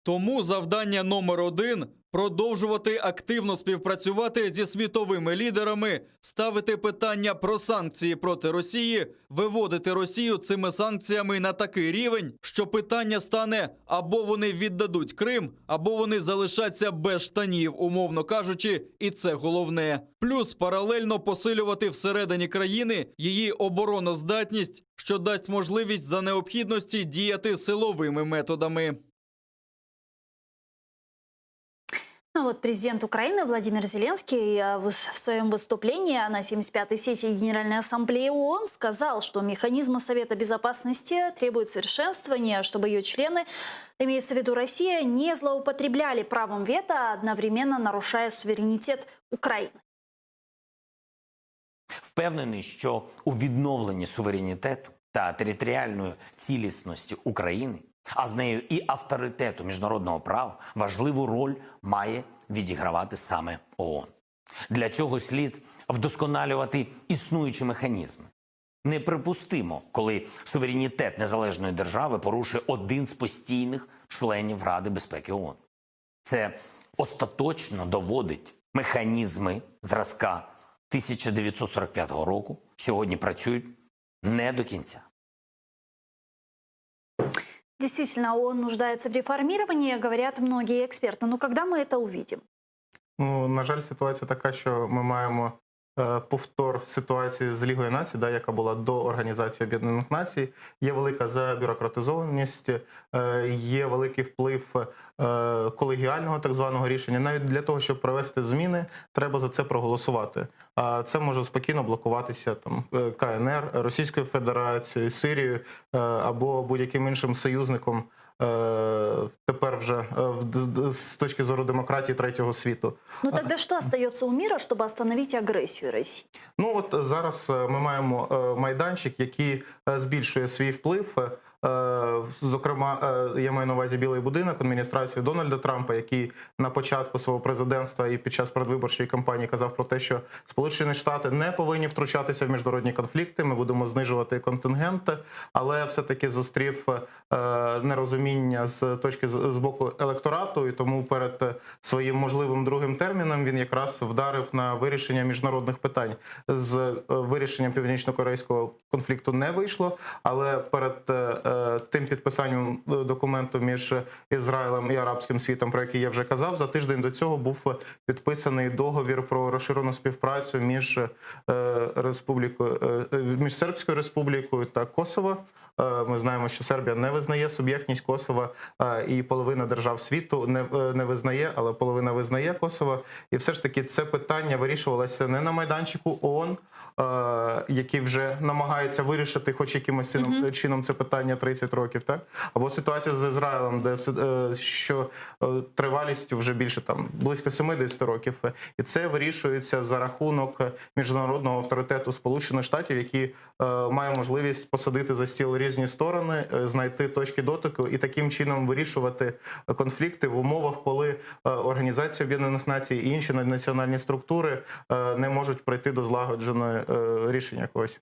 Тому завдання номер один – продовжувати активно співпрацювати зі світовими лідерами, ставити питання про санкції проти Росії, виводити Росію цими санкціями на такий рівень, що питання стане або вони віддадуть Крим, або вони залишаться без штанів, умовно кажучи, і це головне. Плюс паралельно посилювати всередині країни її обороноздатність, що дасть можливість за необхідності діяти силовими методами. Ну вот президент Украины Владимир Зеленский в своем выступлении на 75-й сессии Генеральной Ассамблеи ООН сказал, что механизмы Совета Безопасности требуют совершенствования, чтобы ее члены, имеется в виду Россия, не злоупотребляли правом вето, одновременно нарушая суверенитет Украины. Впевнений, що у відновленні суверенітету та територіальної цілісності України, а з нею і авторитету міжнародного права, важливу роль має відігравати саме ООН. Для цього слід вдосконалювати існуючі механізми. Неприпустимо, коли суверенітет незалежної держави порушує один з постійних членів Ради безпеки ООН. Це остаточно доводить механізми зразка 1945 року, сьогодні працюють не до кінця. Действительно, ООН нуждается в реформировании, говорят многие эксперты. Но когда мы это увидим? Ну, на жаль, ситуація така, що ми маємо повтор ситуації з Лігою націй, яка була до Організації Об'єднаних Націй. Є велика забюрократизованість, є великий вплив колегіального так званого рішення. Навіть для того, щоб провести зміни, треба за це проголосувати. А це може спокійно блокуватися там КНР, Російською Федерацією, Сирією або будь-яким іншим союзником тепер вже з точки зору демократії третього світу. Ну тогда что остается у мира, чтобы остановить агрессию России? Ну от зараз ми маємо майданчик, який збільшує свій вплив. Зокрема, я маю на увазі Білий будинок, адміністрацію Дональда Трампа, який на початку свого президентства і під час передвиборчої кампанії казав про те, що Сполучені Штати не повинні втручатися в міжнародні конфлікти, ми будемо знижувати контингенти, але все-таки зустрів нерозуміння з боку електорату, і тому перед своїм можливим другим терміном він якраз вдарив на вирішення міжнародних питань. З вирішенням північно-корейського конфлікту не вийшло, але перед тим підписанням документу між Ізраїлем і арабським світом, про який я вже казав, за тиждень до цього був підписаний договір про розширену співпрацю між Сербською Республікою та Косово. Ми знаємо, що Сербія не визнає суб'єктність Косова, і половина держав світу не визнає, але половина визнає Косово. І все ж таки це питання вирішувалося не на майданчику ООН, який вже намагається вирішити хоч якимось чином це питання 30 років, так? Або ситуація з Ізраїлем, що тривалістю вже більше близько 70 років. І це вирішується за рахунок міжнародного авторитету Сполучених Штатів, які має можливість посадити за стіл різні сторони, знайти точки дотику і таким чином вирішувати конфлікти в умовах, коли Організація Об'єднаних Націй і інші наднаціональні структури не можуть прийти до злагодженого рішення якогось.